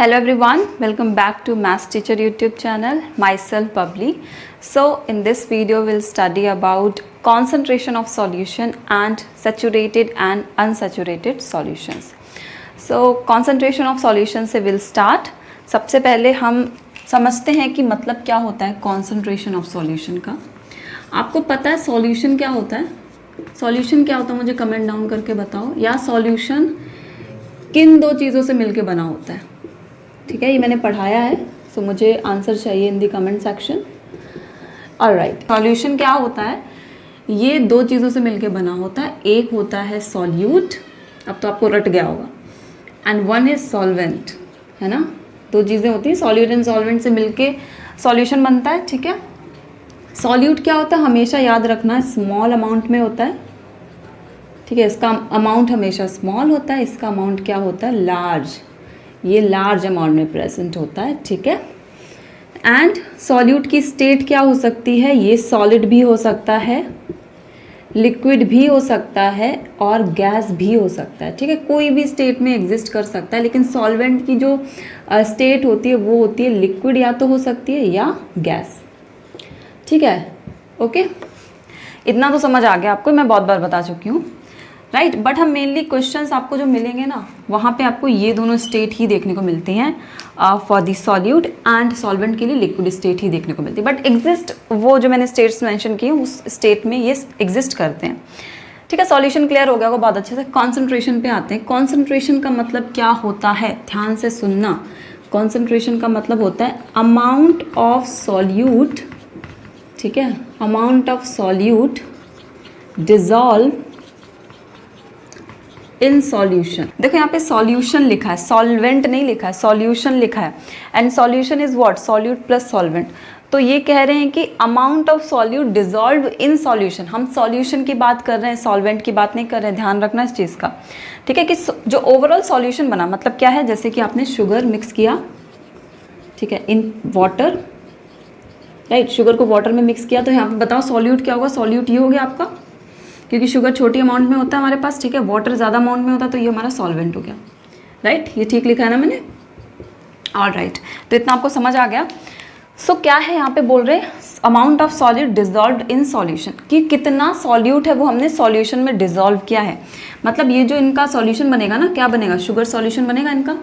Hello everyone, welcome back to Maths Teacher YouTube channel. Myself Pabli. So in this video we'll study about concentration of solution and saturated and unsaturated solutions. So concentration of solution से we'll start. सबसे पहले हम समझते हैं कि मतलब क्या होता है concentration of solution का. आपको पता है solution क्या होता है? Solution क्या होता है मुझे कमेंट डाउन करके बताओ. या solution किन दो चीज़ों से मिलके बना होता है? ठीक है, ये मैंने पढ़ाया है, सो मुझे आंसर चाहिए इन दी कमेंट सेक्शन. ऑलराइट, सॉल्यूशन क्या होता है? ये दो चीज़ों से मिलके बना होता है. एक होता है सॉल्यूट, अब तो आपको रट गया होगा, एंड वन इज सॉल्वेंट, है ना. दो चीज़ें होती हैं, सॉल्यूट एंड सॉल्वेंट से मिलके सॉल्यूशन बनता है. ठीक है, सॉल्यूट क्या होता है हमेशा याद रखना, स्मॉल अमाउंट में होता है. ठीक है, इसका अमाउंट हमेशा स्मॉल होता है, इसका अमाउंट क्या होता है लार्ज. ये लार्ज अमाउंट में प्रेजेंट होता है. ठीक है, एंड सॉल्यूट की स्टेट क्या हो सकती है? ये सॉलिड भी हो सकता है, लिक्विड भी हो सकता है और गैस भी हो सकता है. ठीक है, कोई भी स्टेट में एग्जिस्ट कर सकता है, लेकिन सॉल्वेंट की जो स्टेट होती है वो होती है लिक्विड, या तो हो सकती है या गैस. ठीक है, ओके, इतना तो समझ आ गया आपको, मैं बहुत बार बता चुकी हूँ. राइट, बट हम मेनली क्वेश्चंस आपको जो मिलेंगे ना, वहाँ पे आपको ये दोनों स्टेट ही देखने को मिलती हैं for the solute, and solvent के लिए लिक्विड स्टेट ही देखने को मिलती है. बट एग्जिस्ट वो जो मैंने स्टेट्स मेंशन किए उस स्टेट में ये एग्जिस्ट करते हैं. ठीक है, सॉल्यूशन क्लियर हो गया होगा बहुत अच्छे से. कॉन्सेंट्रेशन पे आते हैं. कॉन्सेंट्रेशन का मतलब क्या होता है, ध्यान से सुनना. कॉन्सेंट्रेशन का मतलब होता है अमाउंट ऑफ सॉल्यूट. ठीक है, amount of solute dissolve in solution. देखो यहाँ पे सॉल्यूशन लिखा है, सॉल्वेंट नहीं लिखा है, सॉल्यूशन लिखा है. And solution is what? Solute plus solvent. तो ये कह रहे हैं कि amount of solute dissolve in solution. हम सॉल्यूशन की बात कर रहे हैं, सॉल्वेंट की बात नहीं कर रहे हैं. ध्यान रखना इस चीज़ का. ठीक है, कि जो ओवरऑल सॉल्यूशन बना मतलब क्या है, जैसे कि आपने शुगर मिक्स किया, ठीक है, इन वाटर. राइट, शुगर को वाटर में मिक्स किया, तो यहाँ पे बताओ सॉल्यूट क्या होगा? सॉल्यूट ये हो गया आपका, क्योंकि शुगर छोटी अमाउंट में होता है हमारे पास. ठीक है, वाटर ज़्यादा अमाउंट में होता है, तो ये हमारा सॉल्वेंट हो गया. राइट, ये ठीक लिखा है ना मैंने? ऑल राइट, तो इतना आपको समझ आ गया. सो क्या है यहाँ पे बोल रहे हैं, amount of solute dissolve in solution, कि कितना सॉल्यूट है वो हमने सॉल्यूशन में डिजॉल्व किया है. मतलब ये जो इनका सॉल्यूशन बनेगा ना, क्या बनेगा? शुगर सॉल्यूशन बनेगा इनका.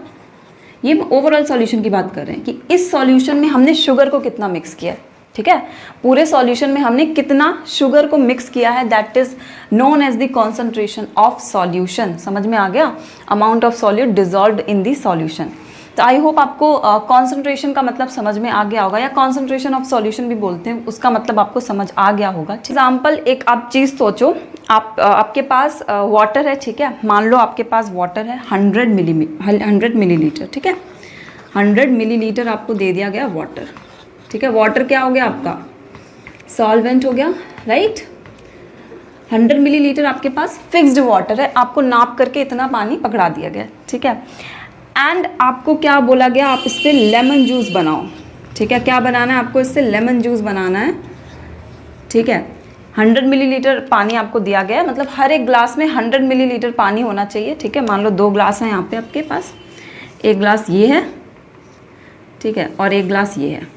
ये ओवरऑल सॉल्यूशन की बात कर रहे हैं कि इस सॉल्यूशन में हमने शुगर को कितना मिक्स किया है. ठीक है, पूरे सॉल्यूशन में हमने कितना शुगर को मिक्स किया है, that is known as the concentration of solution. समझ में आ गया? Amount of solute dissolved in the solution. तो आई होप आपको कॉन्सेंट्रेशन का मतलब समझ में आ गया होगा, या कॉन्सेंट्रेशन ऑफ सॉल्यूशन भी बोलते हैं, उसका मतलब आपको समझ आ गया होगा. एग्जाम्पल एक आप चीज़ सोचो, आपके पास वाटर है. ठीक है, मान लो आपके पास वाटर है 100 मिलीलीटर. ठीक है, 100 मिलीलीटर आपको दे दिया गया वाटर. ठीक है, वाटर क्या हो गया आपका? सॉल्वेंट हो गया. राइट, 100 मिलीलीटर आपके पास फिक्स्ड वाटर है, आपको नाप करके इतना पानी पकड़ा दिया गया. ठीक है, एंड आपको क्या बोला गया, आप इससे लेमन जूस बनाओ. ठीक है, क्या बनाना है आपको? इससे लेमन जूस बनाना है. ठीक है, 100 मिलीलीटर पानी आपको दिया गया है, मतलब हर एक ग्लास में 100 मिलीलीटर पानी होना चाहिए. ठीक है, मान लो 2 ग्लास हैं यहाँ पे आपके पास, एक ग्लास ये है, ठीक है, और एक ग्लास ये है.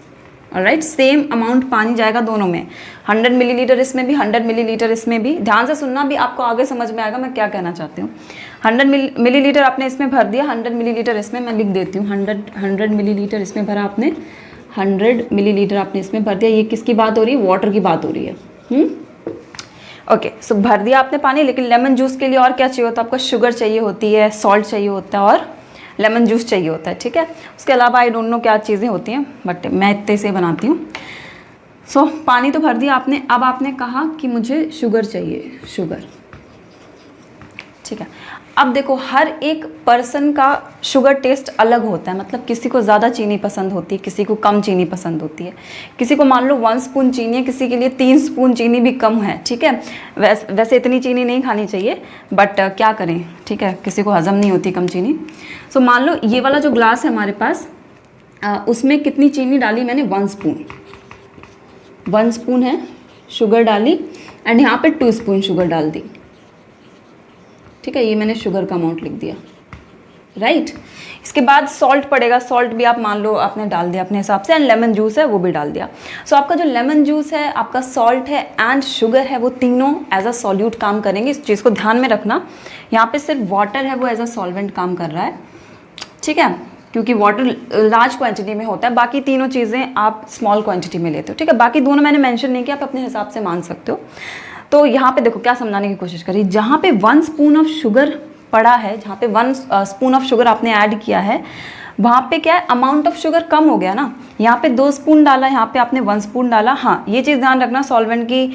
ऑलराइट, सेम अमाउंट पानी जाएगा दोनों में, 100 मिलीलीटर इसमें भी, 100 मिलीलीटर इसमें भी. ध्यान से सुनना भी, आपको आगे समझ में आएगा मैं क्या कहना चाहती हूँ. 100 मिलीलीटर आपने इसमें भर दिया, 100 मिलीलीटर इसमें, मैं लिख देती हूँ. 100 मिलीलीटर इसमें भरा आपने, 100 मिलीलीटर आपने इसमें भर दिया. ये किसकी बात हो रही है? वाटर की बात हो रही है. ओके, सो भर दिया आपने पानी, लेकिन लेमन जूस के लिए और क्या चाहिए होता है आपको? शुगर चाहिए होती है, सॉल्ट चाहिए होता है, और लेमन जूस चाहिए होता है. ठीक है, उसके अलावा आई डोंट नो क्या चीज़ें होती हैं, बट मैं इतने से बनाती हूँ. सो पानी तो भर दिया आपने, अब आपने कहा कि मुझे शुगर चाहिए, शुगर. ठीक है, अब देखो हर एक पर्सन का शुगर टेस्ट अलग होता है. मतलब किसी को ज़्यादा चीनी पसंद होती है, किसी को कम चीनी पसंद होती है. किसी को मान लो 1 स्पून चीनी है, किसी के लिए 3 स्पून चीनी भी कम है. ठीक है, वैसे इतनी चीनी नहीं खानी चाहिए, बट क्या करें. ठीक है, किसी को हजम नहीं होती कम चीनी. सो मान लो ये वाला जो ग्लास है हमारे पास, उसमें कितनी चीनी डाली मैंने? 1 स्पून. 1 स्पून है शुगर डाली, एंड यहाँ पे 2 स्पून शुगर डाल दी. ठीक है, ये मैंने शुगर का अमाउंट लिख दिया. राइट, इसके बाद सॉल्ट पड़ेगा, सॉल्ट भी आप मान लो आपने डाल दिया अपने हिसाब से, एंड लेमन जूस है वो भी डाल दिया। सो आपका जो लेमन जूस है, आपका सॉल्ट है एंड शुगर है, वो तीनों एज अ सॉल्यूट काम करेंगे। इस चीज़ को ध्यान में रखना। यहाँ पे सिर्फ वाटर है वो एज अ सॉल्वेंट काम कर रहा है, ठीक है, क्योंकि वाटर लार्ज क्वांटिटी में होता है, बाकी तीनों चीज़ें आप स्मॉल क्वांटिटी में लेते हो, ठीक है। बाकी दोनों मैंने मेंशन नहीं किया, आप अपने हिसाब से मान सकते हो। तो यहाँ पे देखो क्या समझाने की कोशिश करी, जहाँ पे 1 स्पून ऑफ शुगर पड़ा है, जहाँ पे 1 स्पून ऑफ शुगर आपने ऐड किया है, वहाँ पे क्या है, अमाउंट ऑफ शुगर कम हो गया ना। यहाँ पे 2 स्पून डाला, यहाँ पे आपने 1 स्पून डाला। हाँ, ये चीज़ ध्यान रखना, सॉल्वेंट की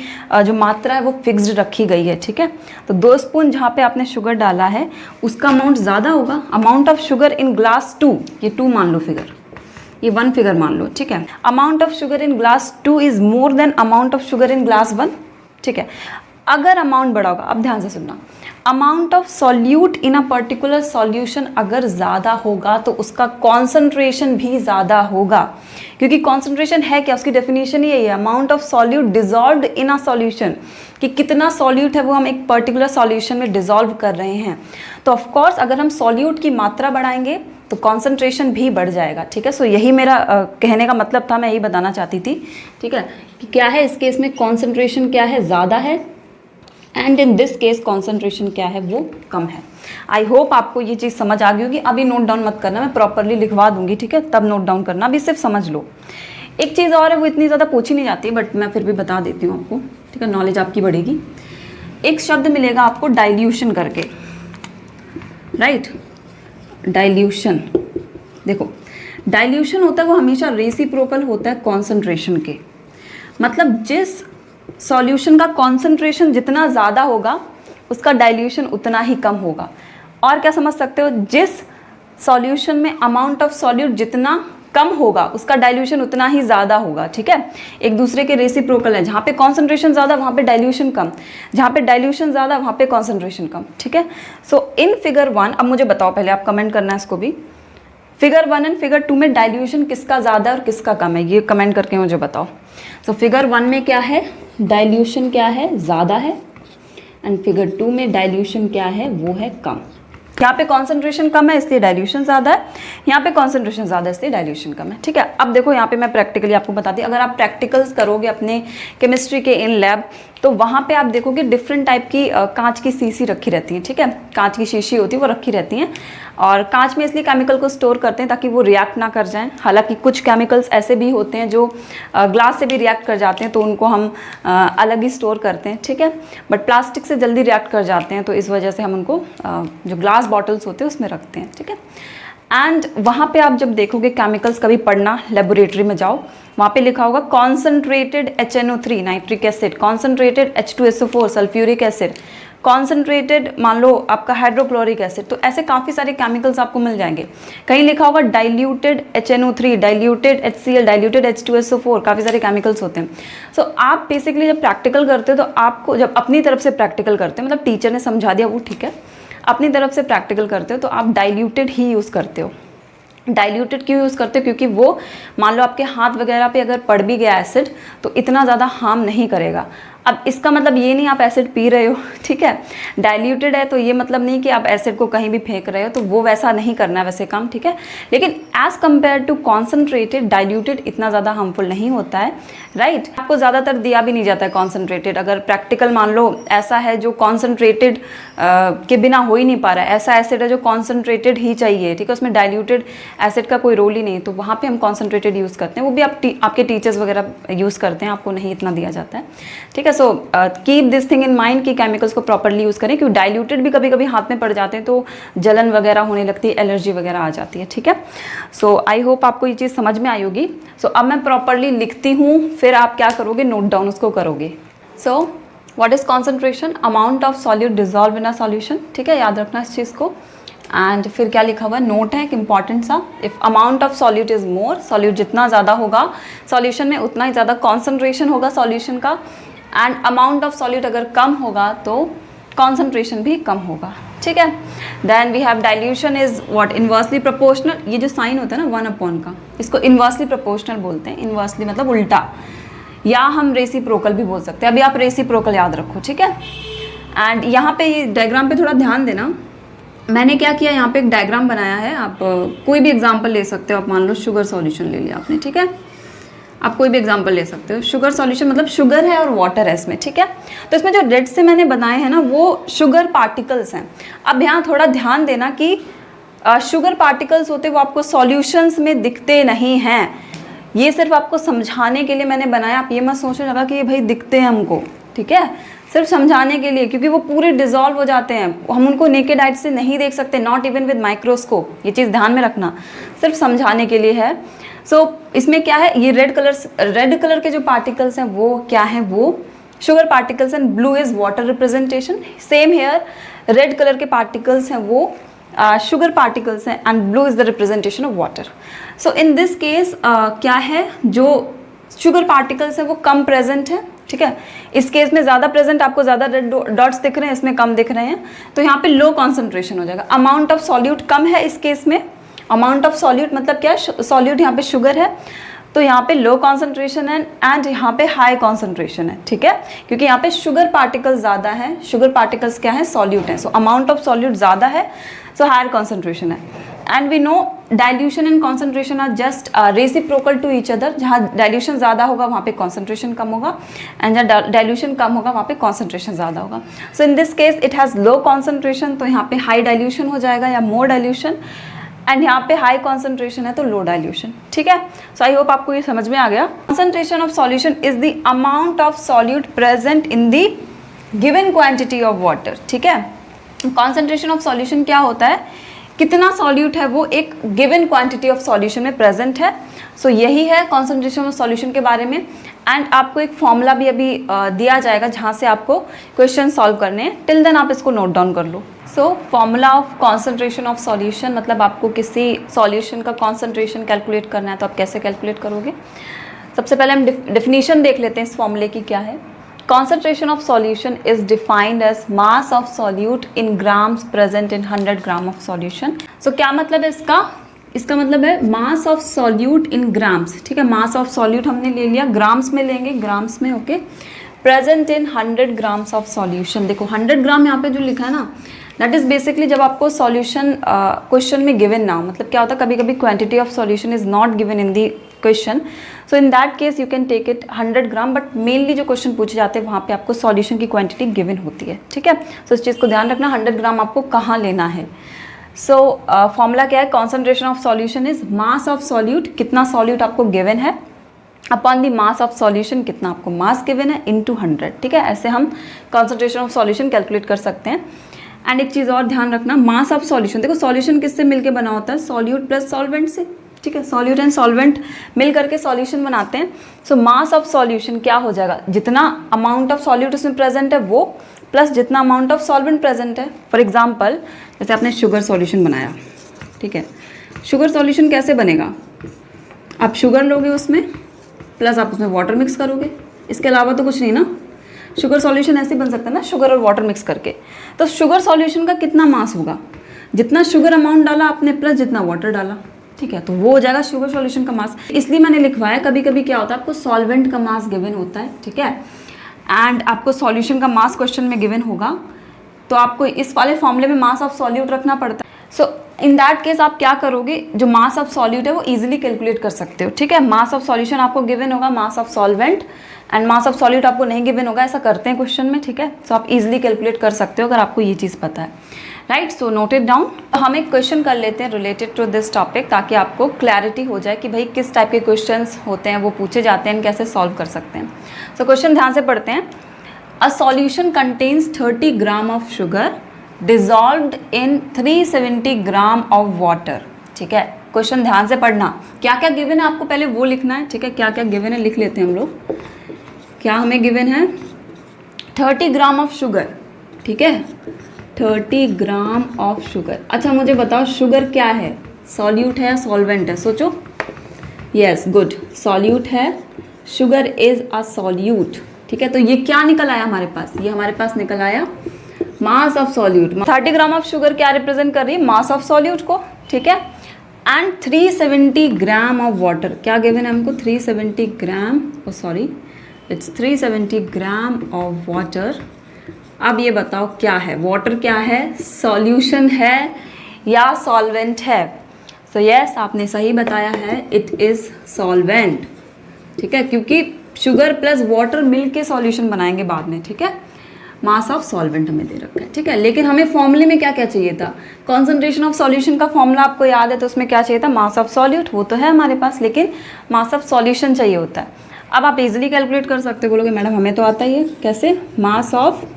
जो मात्रा है वो फिक्स्ड रखी गई है, ठीक है। तो 2 स्पून जहाँ पे आपने शुगर डाला है उसका अमाउंट ज़्यादा होगा। Amount of sugar in glass 2, ये 2 मान लो फिगर, ये 1 फिगर मान लो, ठीक है। Amount of sugar in glass 2 is more than amount of sugar in glass 1, ठीक है। अगर अमाउंट बड़ा होगा, अब ध्यान से सुनना, amount of solute in a particular solution अगर ज़्यादा होगा तो उसका कॉन्सेंट्रेशन भी ज़्यादा होगा, क्योंकि कॉन्सेंट्रेशन है क्या, उसकी डेफिनेशन ही यही है, amount of solute dissolved in a solution, कि कितना सॉल्यूट है वो हम एक पर्टिकुलर सॉल्यूशन में डिजॉल्व कर रहे हैं। तो ऑफकोर्स अगर हम सॉल्यूट की मात्रा बढ़ाएंगे तो कॉन्सेंट्रेशन भी बढ़ जाएगा, ठीक है। सो यही मेरा कहने का मतलब था, मैं यही बताना चाहती थी, ठीक है, कि क्या है इस केस में कॉन्सेंट्रेशन क्या है, ज़्यादा है, and in this case concentration क्या है, वो कम है। आई होप आपको ये चीज़ समझ आ गई होगी। अभी नोट डाउन मत करना, मैं प्रॉपरली लिखवा दूंगी, ठीक है, तब नोट डाउन करना, अभी सिर्फ समझ लो। एक चीज़ और है, वो इतनी ज़्यादा पूछी नहीं जाती, बट मैं फिर भी बता देती हूँ आपको, ठीक है, नॉलेज आपकी बढ़ेगी। एक शब्द मिलेगा आपको डाइल्यूशन करके, राइट, डाइल्यूशन। देखो डाइल्यूशन होता है वो हमेशा रेसिप्रोकल होता है कॉन्सेंट्रेशन के, मतलब जिस सॉल्यूशन का कॉन्सेंट्रेशन जितना ज़्यादा होगा उसका डाइल्यूशन उतना ही कम होगा। और क्या समझ सकते हो, जिस सॉल्यूशन में अमाउंट ऑफ सॉल्यूट जितना कम होगा उसका डाइल्यूशन उतना ही ज़्यादा होगा, ठीक है। एक दूसरे के रेसिप्रोकल है, जहाँ पे कॉन्सेंट्रेशन ज़्यादा वहाँ पे डाइल्यूशन कम, जहाँ पे डाइल्यूशन ज़्यादा वहाँ पे कॉन्सेंट्रेशन कम, ठीक है। सो इन फिगर 1, अब मुझे बताओ, पहले आप कमेंट करना है इसको भी, फिगर 1 एंड फिगर 2 में डाइल्यूशन किसका ज़्यादा और किसका कम है, ये कमेंट करके मुझे बताओ। सो फिगर 1 में क्या है, डाइल्यूशन क्या है, ज़्यादा है, एंड फिगर 2 में डाइल्यूशन क्या है, वो है कम। यहाँ पे कॉन्सेंट्रेशन कम है इसलिए डाइल्यूशन ज़्यादा है, यहाँ पे कॉन्सेंट्रेशन ज़्यादा है इसलिए डाइल्यूशन कम है, ठीक है। अब देखो यहाँ पे मैं प्रैक्टिकली आपको बताती हूँ, अगर आप प्रैक्टिकल्स करोगे अपने केमिस्ट्री के इन लैब तो वहाँ पे आप देखोगे डिफरेंट टाइप की कांच की शीशी रखी रहती है, ठीक है, कांच की शीशी होती है वो रखी रहती हैं, और कांच में इसलिए केमिकल को स्टोर करते हैं ताकि वो रिएक्ट ना कर जाएं। हालांकि कुछ केमिकल्स ऐसे भी होते हैं जो ग्लास से भी रिएक्ट कर जाते हैं, तो उनको हम अलग ही स्टोर करते हैं, ठीक है, बट प्लास्टिक से जल्दी रिएक्ट कर जाते हैं, तो इस वजह से हम उनको जो ग्लास बॉटल्स होते हैं उसमें रखते हैं, ठीक है। एंड वहाँ पे आप जब देखोगे केमिकल्स, कभी पढ़ना लेबोरेटरी में जाओ, वहाँ पे लिखा होगा concentrated HNO3 nitric acid, concentrated H2SO4 sulphuric acid, concentrated मान लो आपका हाइड्रोक्लोरिक एसिड। तो ऐसे काफ़ी सारे केमिकल्स आपको मिल जाएंगे। कहीं लिखा होगा diluted HNO3, diluted HCl, diluted H2SO4, काफ़ी सारे केमिकल्स होते हैं। सो आप बेसिकली जब प्रैक्टिकल करते हो तो आपको, जब अपनी तरफ से प्रैक्टिकल करते हो, मतलब टीचर ने समझा दिया वो ठीक है, अपनी तरफ से प्रैक्टिकल करते हो तो आप डाइल्यूटेड ही यूज़ करते हो। डाइल्यूटेड क्यों यूज़ करते हो, क्योंकि वो मान लो आपके हाथ वगैरह पे अगर पड़ भी गया एसिड तो इतना ज़्यादा हार्म नहीं करेगा। अब इसका मतलब ये नहीं आप एसिड पी रहे हो, ठीक है, डाइल्यूटेड है तो ये मतलब नहीं कि आप एसिड को कहीं भी फेंक रहे हो, तो वो वैसा नहीं करना है वैसे काम, ठीक है। लेकिन as compare to concentrated, diluted इतना ज़्यादा हार्मफुल नहीं होता है, राइट। आपको ज़्यादातर दिया भी नहीं जाता है कॉन्सेंट्रेटेड। अगर प्रैक्टिकल मान लो ऐसा है जो कॉन्सेंट्रेटेड के बिना हो ही नहीं पा रहा है, ऐसा एसिड है जो कॉन्सेंट्रेटेड ही चाहिए, ठीक है, उसमें डाइल्यूटेड एसिड का कोई रोल ही नहीं, तो वहाँ पे हम कॉन्सेंट्रेटेड यूज़ करते हैं, वो भी आपके टीचर्स वगैरह यूज़ करते हैं, आपको नहीं इतना दिया जाता है, ठीक है। So keep this thing in mind कि केमिकल्स को प्रॉपरली यूज़ करें, क्योंकि डाइल्यूटेड भी कभी कभी हाथ में पड़ जाते हैं तो जलन वगैरह होने लगती है, एलर्जी वगैरह आ जाती है, ठीक है। सो आई होप आपको ये चीज़ समझ में आई होगी। सो अब मैं प्रॉपरली लिखती हूँ, फिर आप क्या करोगे, नोट डाउन उसको करोगे। So what is concentration, amount of solute dissolve in a solution, ठीक है, याद रखना इस चीज़ को। एंड फिर क्या लिखा हुआ है, नोट है एक इंपॉर्टेंट सा, if amount of solute is more, solute जितना ज़्यादा होगा सॉल्यूशन में उतना ही ज़्यादा कॉन्सेंट्रेशन होगा सॉल्यूशन का, एंड अमाउंट ऑफ सॉल्यूट अगर कम होगा तो कॉन्सेंट्रेशन भी कम होगा, ठीक है। Then we have dilution is what, inversely proportional, ये जो साइन होता है ना 1/, का इसको इन्वर्सली प्रोपोर्शनल बोलते हैं, इन्वर्सली मतलब उल्टा, या हम रेसिप्रोकल भी बोल सकते हैं। अभी आप रेसिप्रोकल याद रखो, ठीक है। एंड यहाँ पे ये डायग्राम पे थोड़ा ध्यान देना, मैंने क्या किया, यहाँ पे एक डायग्राम बनाया है। आप कोई भी एग्जांपल ले सकते हो। आप मान लो शुगर सॉल्यूशन ले लिया आपने, ठीक है। आप कोई भी एग्जांपल ले सकते हो। शुगर सॉल्यूशन मतलब शुगर है और वाटर है इसमें, ठीक है। तो इसमें जो रेड से मैंने बनाए हैं ना, वो शुगर पार्टिकल्स हैं। अब यहाँ थोड़ा ध्यान देना कि शुगर पार्टिकल्स होते वो आपको सॉल्यूशंस में दिखते नहीं हैं। ये सिर्फ आपको समझाने के लिए मैंने बनाया। आप ये मत सोचने लगा कि ये भाई दिखते हैं हमको, ठीक है, सिर्फ समझाने के लिए, क्योंकि वो पूरे डिजॉल्व हो जाते हैं। हम उनको नेकेड आइज से नहीं देख सकते, नॉट इवन विद माइक्रोस्कोप। ये चीज़ ध्यान में रखना, सिर्फ समझाने के लिए है। सो इसमें क्या है, ये रेड कलर के जो पार्टिकल्स हैं वो क्या है, वो sugar particles and blue is water representation. Same here, red colour के पार्टिकल्स हैं वो शुगर पार्टिकल्स हैं and blue is the representation of water. So in this case क्या है, जो शुगर पार्टिकल्स हैं वो कम प्रेजेंट है, ठीक है। इस केस में ज़्यादा प्रेजेंट, आपको ज़्यादा रेड डॉट्स दिख रहे हैं, इसमें कम दिख रहे हैं। तो यहाँ पे लो कॉन्सेंट्रेशन हो जाएगा। अमाउंट ऑफ सॉल्यूट कम है इस केस में। अमाउंट ऑफ सॉल्यूट मतलब क्या है, सॉल्यूट यहाँ पे शुगर है, तो यहाँ पे लो कॉन्सेंट्रेशन है एंड यहाँ पे हाई कॉन्सेंट्रेशन है, ठीक है, क्योंकि यहाँ पे शुगर पार्टिकल्स ज़्यादा है। शुगर पार्टिकल्स क्या है, सॉल्यूट है। सो अमाउंट ऑफ सॉल्यूट ज़्यादा है, सो हायर कॉन्सेंट्रेशन है। And we know dilution and concentration are just reciprocal to each other. जहाँ डाइल्यूशन ज़्यादा होगा वहाँ पे कॉन्सेंट्रेशन कम होगा, एंड जहाँ डाइल्यूशन कम होगा वहाँ पे कॉन्सेंट्रेशन ज़्यादा होगा। So in this case it has low concentration, तो यहाँ पे हाई डाइल्यूशन हो जाएगा या मोर डाइल्यूशन, एंड यहाँ पे हाई कॉन्सेंट्रेशन है तो लो डाइल्यूशन, ठीक है। सो आई होप आपको ये समझ में आ गया। Concentration of solution is the amount of solute present in the given quantity of water, ठीक है। कॉन्सेंट्रेशन ऑफ सॉल्यूशन क्या होता है, कितना सॉल्यूट है वो एक गिवन क्वांटिटी ऑफ सॉल्यूशन में प्रेजेंट है। सो यही है कॉन्सेंट्रेशन ऑफ सॉल्यूशन के बारे में। एंड आपको एक फॉर्मूला भी अभी दिया जाएगा जहाँ से आपको क्वेश्चन सॉल्व करने हैं। टिल देन आप इसको नोट डाउन कर लो। So formula of concentration of solution मतलब आपको किसी सॉल्यूशन का कॉन्सेंट्रेशन कैलकुलेट करना है तो आप कैसे कैलकुलेट करोगे। सबसे पहले हम डेफिनेशन देख लेते हैं इस फॉर्मूले की क्या है। Concentration of solution is defined as mass of solute in grams present in 100 gram of solution. So क्या मतलब है इसका, इसका मतलब है mass of solute in grams, ठीक है। mass of solute हमने ले लिया, ग्राम्स में लेंगे, ग्राम्स में, okay. present in 100 grams of solution, देखो 100 ग्राम यहाँ पे जो लिखा है ना, दैट इज बेसिकली जब आपको सॉल्यूशन क्वेश्चन में गिवन ना हो, मतलब क्या होता है कभी कभी quantity of solution is not given in the question, so in that case you can take it 100 gram, but mainly जो क्वेश्चन पूछे जाते हैं वहाँ पे आपको सॉल्यूशन की क्वांटिटी गिवन होती है, ठीक है। सो इस चीज़ को ध्यान रखना, 100 ग्राम आपको कहाँ लेना है। सो फॉर्मूला क्या है, concentration of solution is mass of solute, कितना सॉल्यूट आपको गिवन है, upon the mass of solution, कितना आपको मास गिवन है, इनटू 100, ठीक है। ऐसे हम कॉन्सेंट्रेशन ऑफ सॉल्यूशन कैलकुलेट कर सकते हैं। एंड एक चीज़ और ध्यान रखना, मास ऑफ सॉल्यूशन, देखो सॉल्यूशन किससे मिलके बना होता है, सॉल्यूट प्लस सॉल्वेंट से, ठीक है। सॉल्यूट एंड सॉल्वेंट मिल करके सॉल्यूशन बनाते हैं। सो मास ऑफ सॉल्यूशन क्या हो जाएगा, जितना अमाउंट ऑफ सॉल्यूट उसमें प्रेजेंट है वो प्लस जितना अमाउंट ऑफ सॉल्वेंट प्रेजेंट है। फॉर एग्जांपल जैसे आपने शुगर सॉल्यूशन बनाया, ठीक है। शुगर सॉल्यूशन कैसे बनेगा, आप शुगर लोगे उसमें प्लस आप उसमें वाटर मिक्स करोगे, इसके अलावा तो कुछ नहीं ना। शुगर सॉल्यूशन ऐसे बन सकता है ना, शुगर और वाटर मिक्स करके। तो शुगर सॉल्यूशन का कितना मास होगा, जितना शुगर अमाउंट डाला आपने प्लस जितना वाटर डाला, ठीक है, तो वो हो जाएगा शुगर सॉल्यूशन का मास। इसलिए मैंने लिखवाया, कभी कभी क्या होता है आपको सॉल्वेंट का मास गिवन होता है, ठीक है, एंड आपको सॉल्यूशन का मास क्वेश्चन में गिवन होगा, तो आपको इस वाले फॉर्मूले में मास ऑफ सॉल्यूट रखना पड़ता है। सो इन दैट केस आप क्या करोगे, जो मास ऑफ सॉल्यूट है वो इजीली कैलकुलेट कर सकते हो, ठीक है। मास ऑफ सॉल्यूशन आपको गिवन होगा, mass of solvent, and mass of solute आपको नहीं गिवन होगा, ऐसा करते हैं क्वेश्चन में, ठीक है। सो आप इजीली कैलकुलेट कर सकते हो अगर आपको ये चीज़ पता है, right. So note it down. हम एक क्वेश्चन कर लेते हैं रिलेटेड टू दिस टॉपिक, ताकि आपको क्लैरिटी हो जाए कि भाई किस टाइप के क्वेश्चंस होते हैं, वो पूछे जाते हैं, कैसे सॉल्व कर सकते हैं। सो क्वेश्चन ध्यान से पढ़ते हैं। A solution contains 30 gram of sugar dissolved in 370 gram of water, ठीक है। क्वेश्चन ध्यान से पढ़ना, क्या क्या गिवन है आपको पहले वो लिखना है, ठीक है। क्या क्या गिवन है लिख लेते हैं हम लोग। क्या हमें गिवन है, 30 ग्राम ऑफ शुगर, ठीक है, 30 ग्राम ऑफ शुगर। अच्छा मुझे बताओ शुगर क्या है, सॉल्यूट है या सॉल्वेंट है, सोचो। यस गुड, सॉल्यूट है, शुगर इज अ सॉल्यूट, ठीक है। तो ये क्या निकल आया हमारे पास, ये हमारे पास निकल आया mass of solute. 30 gram of sugar क्या रिप्रेजेंट कर रही है, मास ऑफ सॉल्यूट को, ठीक है। एंड 370 ग्राम ऑफ वाटर, क्या गिवन है हमको, 370 gram, sorry it's 370 gram of water अब ये बताओ क्या है, वाटर क्या है, सॉल्यूशन है या सॉल्वेंट है? सो यस, आपने सही बताया है, इट इज़ सॉल्वेंट। ठीक है, क्योंकि शुगर प्लस वाटर मिल के सॉल्यूशन बनाएंगे बाद में। ठीक है, मास ऑफ सॉल्वेंट हमें दे रखा है। ठीक है, लेकिन हमें फॉर्मूले में क्या क्या चाहिए था? कॉन्सेंट्रेशन ऑफ सॉल्यूशन का फॉर्मूला आपको याद है, तो उसमें क्या चाहिए था? मास ऑफ सॉल्यूट। वो तो है हमारे पास, लेकिन मास ऑफ सॉल्यूशन चाहिए होता है। अब आप इजीली कैलकुलेट कर सकते हो, बोलोगे मैडम हमें तो आता ही है। कैसे? मास ऑफ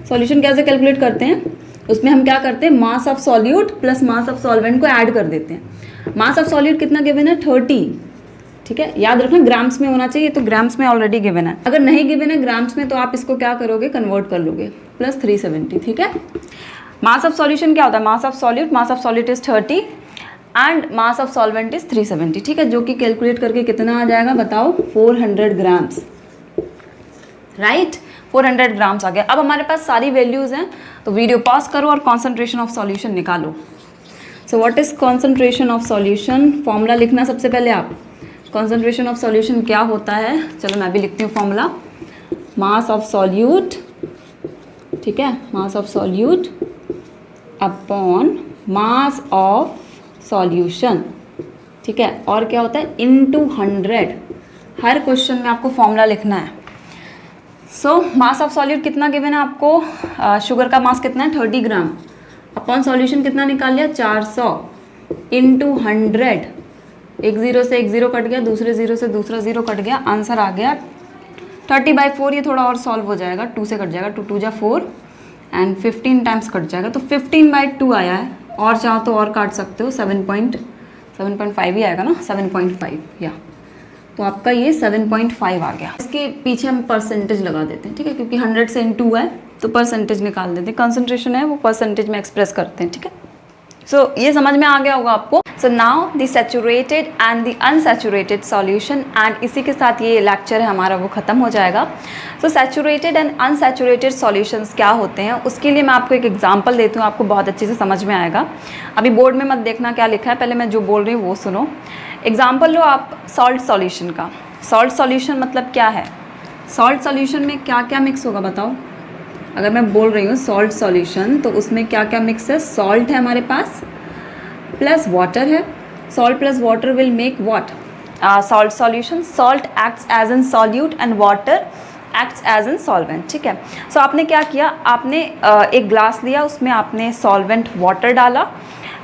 सॉल्यूशन कैसे कैलकुलेट करते हैं? उसमें हम क्या करते हैं, मास of solute plus mass of solvent को ऐड कर देते हैं। मास ऑफ सॉल्यूट कितना गिवन है? 30। ठीक है, याद रखना ग्राम्स में होना चाहिए, तो ग्राम्स में ऑलरेडी गिवन है। अगर नहीं गिवन है ग्राम्स में, तो आप इसको क्या करोगे, कन्वर्ट कर लोगे, प्लस 370। ठीक है, मास ऑफ सॉल्यूशन क्या होता है? Mass of solute is 30 and mass of solvent is 370। ठीक है, जो कि कैलकुलेट करके कितना आ जाएगा बताओ? 400 ग्राम्स। राइट, 400 ग्राम्स आ गया। अब हमारे पास सारी वैल्यूज हैं, तो वीडियो पॉज करो और कॉन्सेंट्रेशन ऑफ सॉल्यूशन निकालो। So what is concentration of solution? Formula लिखना सबसे पहले आप। कॉन्सेंट्रेशन ऑफ सॉल्यूशन क्या होता है? चलो मैं भी लिखती हूँ फॉर्मूला। मास ऑफ सॉल्यूट, ठीक है, mass of solute upon mass of solution. ठीक है, और क्या होता है? इनटू 100। हर क्वेश्चन में आपको फॉर्मूला लिखना है। सो मास ऑफ सॉल्यूट कितना गिवन है आपको? शुगर का मास कितना है? 30 ग्राम। अपॉन सॉल्यूशन कितना निकाल लिया? 400 इंटू 100। एक जीरो से एक जीरो कट गया, दूसरे जीरो से दूसरा जीरो कट गया, आंसर आ गया 30/4। ये थोड़ा और सॉल्व हो जाएगा, 2 से कट जाएगा, 2 2 जा 4 एंड 15 टाइम्स कट जाएगा, तो 15/2 आया है। और चाहो तो और काट सकते हो, 7.5 ही आएगा ना, 7.5 या, तो आपका ये 7.5 आ गया। इसके पीछे हम परसेंटेज लगा देते हैं। ठीक है, क्योंकि 100 से इन 2 है तो परसेंटेज निकाल देते हैं। कंसंट्रेशन है वो परसेंटेज में एक्सप्रेस करते हैं। ठीक है, सो ये समझ में आ गया होगा आपको। So now the saturated and the unsaturated solution, and इसी के साथ ये लेक्चर है हमारा वो ख़त्म हो जाएगा। सो सैचुरेटेड एंड अनसैचुरेटेड सॉल्यूशंस क्या होते हैं, उसके लिए मैं आपको एक एग्जांपल देती हूँ, आपको बहुत अच्छे से समझ में आएगा। अभी बोर्ड में मत देखना क्या लिखा है, पहले मैं जो बोल रही हूँ वो सुनो। एग्जाम्पल लो आप सॉल्ट सॉल्यूशन का। सॉल्ट सॉल्यूशन मतलब क्या है? सॉल्ट सॉल्यूशन में क्या क्या मिक्स होगा बताओ? अगर मैं बोल रही हूँ सॉल्ट सॉल्यूशन, तो उसमें क्या क्या मिक्स है? सॉल्ट है हमारे पास, प्लस वाटर है। Salt plus water will make what? Salt solution. Salt acts as an solute and water acts as an solvent. ठीक है, सो आपने क्या किया, आपने एक ग्लास लिया, उसमें आपने सॉल्वेंट वाटर डाला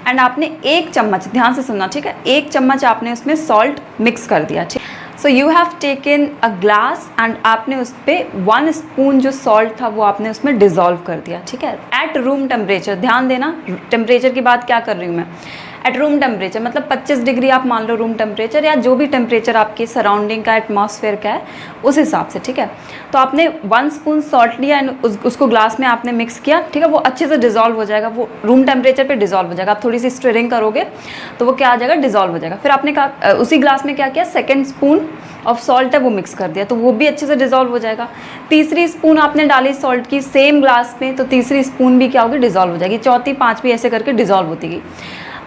एंड आपने 1 चम्मच, ध्यान से सुनना, ठीक है, 1 चम्मच आपने उसमें सॉल्ट मिक्स कर दिया। ठीक, so you have taken a glass and आपने उस पर 1 स्पून जो सॉल्ट था वो आपने उसमें डिज़ोल्व कर दिया। ठीक है, एट रूम टेम्परेचर। ध्यान देना, टेम्परेचर की बात क्या कर रही हूँ मैं, एट रूम टेम्परेचर, मतलब 25 डिग्री आप मान लो रूम टेम्परेचर, या जो भी टेम्परेचर आपकी सराउंडिंग का, एटमॉस्फेयर का है, उस हिसाब से। ठीक है, तो आपने 1 स्पून सॉल्ट लिया एंड उसको ग्लास में आपने मिक्स किया। ठीक है, वो अच्छे से डिज़ोल्व हो जाएगा, वो रूम टेम्परेचर पे डिज़ोल्व हो जाएगा। आप थोड़ी सी स्टिरिंग करोगे तो वो क्या आ जाएगा, डिज़ोल्व हो जाएगा। फिर आपने कहा उसी ग्लास में क्या किया, 2nd स्पून ऑफ सॉल्ट है वो मिक्स कर दिया, तो वो भी अच्छे से डिज़ोल्व हो जाएगा। 3री स्पून आपने डाली सॉल्ट की सेम ग्लास में, तो 3री स्पून भी क्या होगी, डिज़ोल्व हो जाएगी। 4थी 5वीं ऐसे करके डिज़ोल्व होती गई।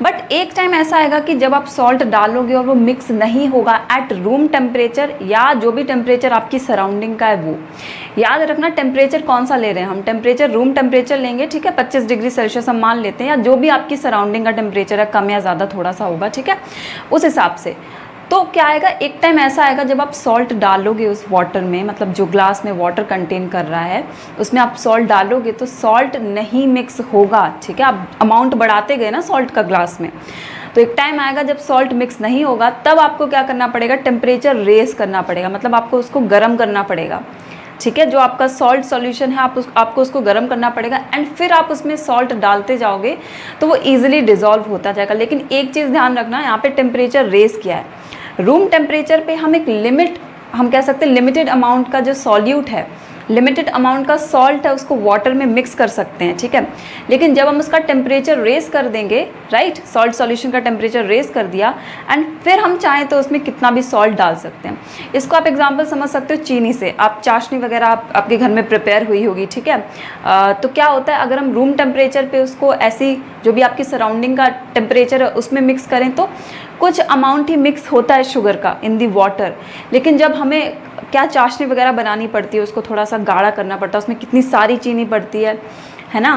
बट एक टाइम ऐसा आएगा कि जब आप सॉल्ट डालोगे और वो मिक्स नहीं होगा एट रूम टेम्परेचर, या जो भी टेम्परेचर आपकी सराउंडिंग का है वो, याद रखना टेम्परेचर कौन सा ले रहे हैं हम, टेम्परेचर रूम टेम्परेचर लेंगे। ठीक है, 25 डिग्री सेल्सियस हम मान लेते हैं, या जो भी आपकी सराउंडिंग का टेम्परेचर है, कम या ज़्यादा थोड़ा सा होगा। ठीक है, उस हिसाब से तो क्या आएगा, एक टाइम ऐसा आएगा जब आप सॉल्ट डालोगे उस वाटर में, मतलब जो ग्लास में वाटर कंटेन कर रहा है उसमें आप सॉल्ट डालोगे तो सॉल्ट नहीं मिक्स होगा। ठीक है, आप अमाउंट बढ़ाते गए ना सॉल्ट का ग्लास में, तो एक टाइम आएगा जब सॉल्ट मिक्स नहीं होगा, तब आपको क्या करना पड़ेगा, टेम्परेचर रेस करना पड़ेगा, मतलब आपको उसको गर्म करना पड़ेगा। ठीक है, जो आपका सॉल्ट सॉल्यूशन है आपको उसको गर्म करना पड़ेगा, एंड फिर आप उसमें सॉल्ट डालते जाओगे तो वो ईजिली डिज़ोल्व होता जाएगा। लेकिन एक चीज़ ध्यान रखना, यहाँ पे टेम्परेचर रेस किया है। रूम टेम्परेचर पे हम एक लिमिट, हम कह सकते हैं लिमिटेड अमाउंट का जो सॉल्यूट है, लिमिटेड अमाउंट का सॉल्ट है, उसको वाटर में मिक्स कर सकते हैं। ठीक है, लेकिन जब हम उसका टेम्परेचर रेस कर देंगे, राइट, सॉल्ट सॉल्यूशन का टेम्परेचर रेस कर दिया एंड फिर हम चाहें तो उसमें कितना भी सॉल्ट डाल सकते हैं। इसको आप एग्जांपल समझ सकते हो चीनी से। आप चाशनी वगैरह आपके घर में प्रिपेयर हुई होगी। ठीक है, तो क्या होता है, अगर हम रूम टेम्परेचर पे उसको ऐसी जो भी आपकी सराउंडिंग का टेम्परेचर है उसमें मिक्स करें तो कुछ अमाउंट ही मिक्स होता है शुगर का इन दी वाटर, लेकिन जब हमें क्या चाशनी वगैरह बनानी पड़ती है, उसको थोड़ा सा गाढ़ा करना पड़ता है, उसमें कितनी सारी चीनी पड़ती है ना।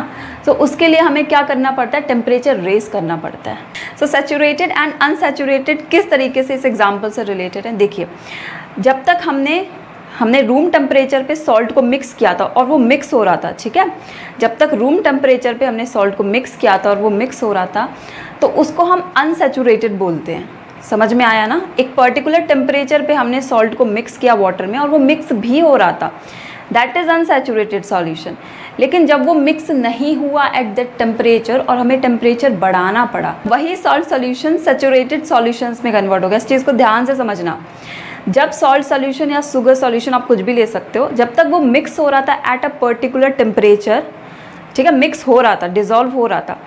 तो उसके लिए हमें क्या करना पड़ता है, टेम्परेचर रेस करना पड़ता है। सो सैचुरेटेड एंड अनसैचुरेटेड किस तरीके से इस एग्जाम्पल से रिलेटेड है, देखिए जब तक हमने रूम टेम्परेचर पे सॉल्ट को मिक्स किया था और वो मिक्स हो रहा था, ठीक है, जब तक रूम टेम्परेचर पे हमने सॉल्ट को मिक्स किया था और वो मिक्स हो रहा था तो उसको हम अनसैचुरेटेड बोलते हैं। समझ में आया ना। एक पर्टिकुलर टेम्परेचर पे हमने सॉल्ट को मिक्स किया वाटर में और वो मिक्स भी हो रहा था, दैट इज़ अनसैचुरेटेड सॉल्यूशन। लेकिन जब वो मिक्स नहीं हुआ एट दैट टेम्परेचर और हमें टेम्परेचर बढ़ाना पड़ा, वही सॉल्ट सॉल्यूशन सैचुरेटेड सॉल्यूशंस में कन्वर्ट हो गया। इस चीज़ को ध्यान से समझना। जब सॉल्ट सॉल्यूशन या शुगर सॉल्यूशन, आप कुछ भी ले सकते हो, जब तक वो मिक्स हो रहा था एट अ पर्टिकुलर टेम्परेचर, ठीक है, मिक्स हो रहा था, डिजॉल्व हो रहा था,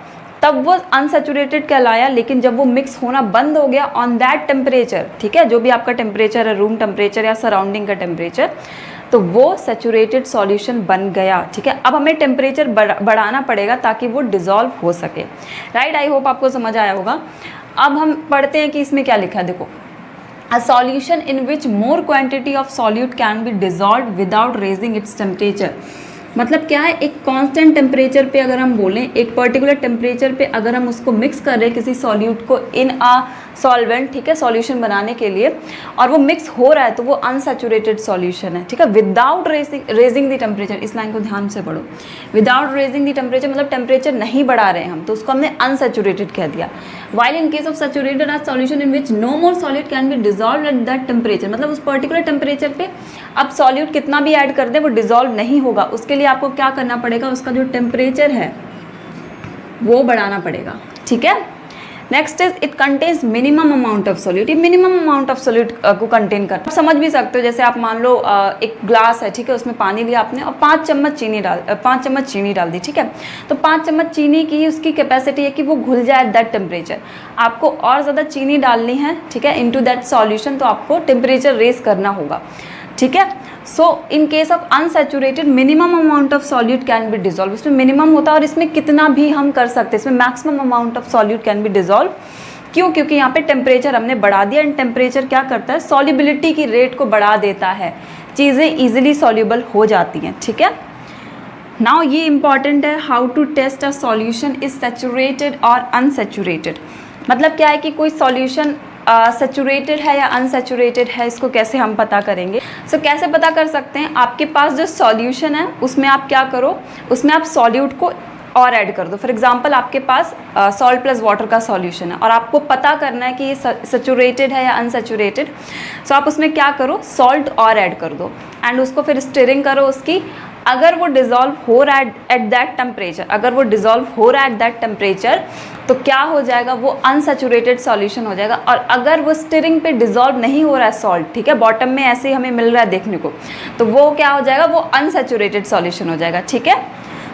तब वो अनसैचुरेटेड कहलाया। लेकिन जब वो मिक्स होना बंद हो गया ऑन दैट टेम्परेचर, ठीक है, जो भी आपका टेम्परेचर है, रूम टेम्परेचर या सराउंडिंग का टेम्परेचर, तो वो सैचुरेटेड सॉल्यूशन बन गया। ठीक है, अब हमें टेम्परेचर बढ़ाना पड़ेगा ताकि वो डिज़ोल्व हो सके। राइट, आई होप आपको समझ आया होगा। अब हम पढ़ते हैं कि इसमें क्या लिखा है। देखो, a solution in which more quantity of solute can be dissolved without raising its temperature। मतलब क्या है, एक कांस्टेंट टेम्परेचर पे अगर हम बोलें, एक पर्टिकुलर टेम्परेचर पे अगर हम उसको मिक्स कर रहे हैं किसी सॉल्यूट को इन अ सॉल्वेंट, ठीक है, सॉल्यूशन बनाने के लिए, और वो मिक्स हो रहा है तो वो अनसैचुरेटेड सॉल्यूशन है। ठीक है, विदाउट रेजिंग द टेम्परेचर, इस लाइन को ध्यान से पढ़ो। विदाउट रेजिंग द टेम्परेचर मतलब टेम्परेचर नहीं बढ़ा रहे हैं हम, तो उसको हमने अनसैचुरेटेड कह दिया। While in case of saturated a solution in which no more solute can be dissolve at that temperature, मतलब उस पर्टिकुलर टेम्परेचर पे अब सॉल्यूट कितना भी ऐड कर दे वो डिजॉल्व नहीं होगा। उसके लिए आपको क्या करना पड़ेगा, उसका जो टेम्परेचर है वो बढ़ाना पड़ेगा। ठीक है, next is it contains minimum amount of solute. ये मिनिमम अमाउंट ऑफ सॉल्यूट को कंटेन करता है। आप समझ भी सकते हो, जैसे आप मान लो एक ग्लास है, ठीक है, उसमें पानी लिया आपने और 5 चम्मच चीनी डाल दी। ठीक है, तो 5 चम्मच चीनी की उसकी कैपेसिटी है कि वो घुल जाए एट दैट टेम्परेचर। आपको और ज़्यादा चीनी डालनी है, ठीक है, इनटू दैट सॉल्यूशन, तो आपको टेम्परेचर रेस करना होगा। ठीक है, so in case of unsaturated minimum amount of solute can be dissolve. इसमें मिनिमम होता है और इसमें कितना भी हम कर सकते हैं, इसमें maximum amount of solute can be dissolve. क्यों? क्योंकि यहाँ पे टेम्परेचर हमने बढ़ा दिया, एंड टेम्परेचर क्या करता है, सॉल्युबिलिटी की रेट को बढ़ा देता है, चीज़ें ईजिली सॉल्यूबल हो जाती हैं। ठीक है, नाउ ये इंपॉर्टेंट है, how to test a solution is saturated और अनसैचुरेटेड। मतलब क्या है कि कोई सॉल्यूशन सैचुरेटेड है या अनसैचुरेटेड है, इसको कैसे हम पता करेंगे। सो कैसे पता कर सकते हैं, आपके पास जो सॉल्यूशन है उसमें आप क्या करो, उसमें आप सॉल्यूट को और ऐड कर दो। फॉर एग्जांपल आपके पास सॉल्ट प्लस वाटर का सॉल्यूशन है और आपको पता करना है कि ये सैचुरेटेड है या अनसैचुरेटेड। सो आप उसमें क्या करो, सॉल्ट और ऐड कर दो एंड उसको फिर स्टिरिंग करो उसकी। अगर वो डिज़ोल्व हो रहा है एट दैट टेम्परेचर, अगर वो डिज़ोल्व हो रहा है एट दैट टेम्परेचर, तो क्या हो जाएगा, वो अनसैचुरेटेड सॉल्यूशन हो जाएगा। और अगर वो स्टिरिंग पे डिज़ोल्व नहीं हो रहा है सॉल्ट, ठीक है, बॉटम में ऐसे ही हमें मिल रहा है देखने को, तो वो क्या हो जाएगा, वो अनसैचुरेटेड सॉल्यूशन हो जाएगा। ठीक है,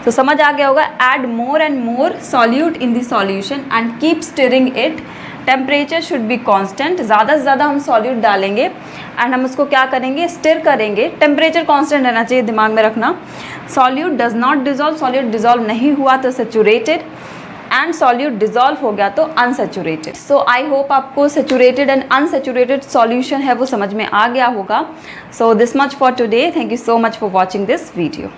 तो समझ आ गया होगा। Add more and more solute in the solution and keep stirring it. Temperature should be constant. ज़्यादा से ज़्यादा हम सॉल्यूट डालेंगे एंड हम उसको क्या करेंगे, स्टिर करेंगे। टेम्परेचर कांस्टेंट रहना चाहिए, दिमाग में रखना। Solute does not dissolve, solute dissolve नहीं हुआ तो सैचुरेटेड, एंड सॉल्यूट डिजॉल्व हो गया तो अनसैचुरेटेड। सो आई होप आपको सैचुरेटेड एंड अनसैचुरेटेड सॉल्यूशन है वो समझ में आ गया होगा। So this much for today, thank you so much for watching this video.